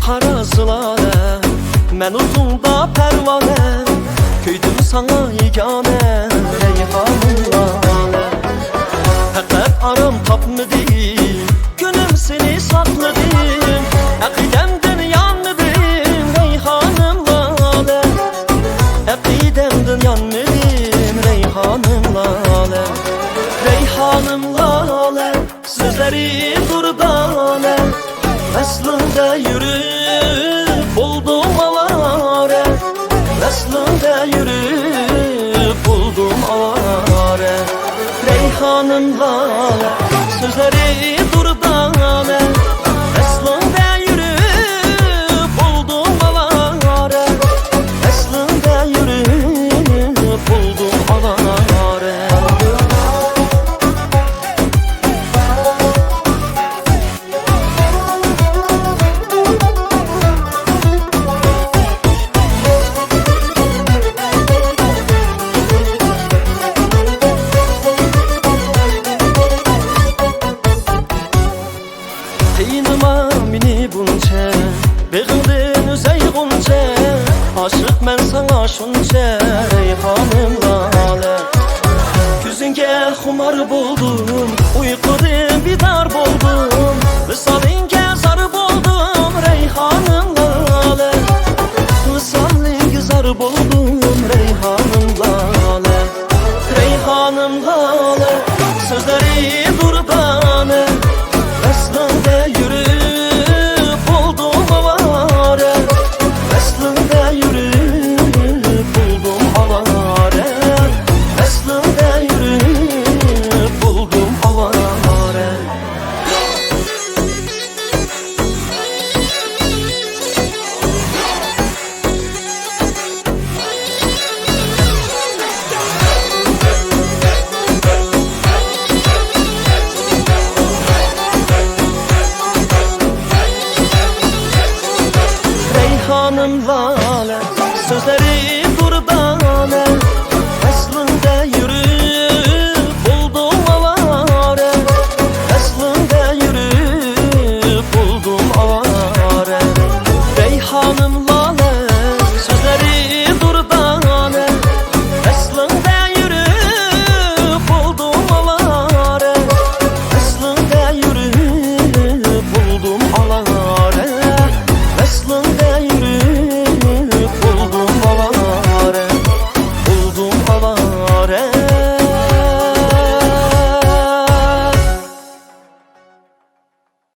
Karasılale, mən uzunda pərvanə, köydüm sana yeganə, reyhanım lale. Fəqət aram tapmıdım, günüm seni sakladım, əqidəmdən yanmadım, reyhanım lale. Əqidəmdən yanmadım, reyhanım lale. Reyhanım lale, sözləri durdane, Əslində yürüb buldum alarə, Əslində yürüb buldum alarə. Reyhanım lalə, sözləri durdane, Əslində yürüb buldum alarə, Əslində yürüb buldum alarə. Teynima mini bunca, Beğildin üzey gunca, Aşık mən sana şunca, Reyhanım lale. Yüzünge xumar buldu,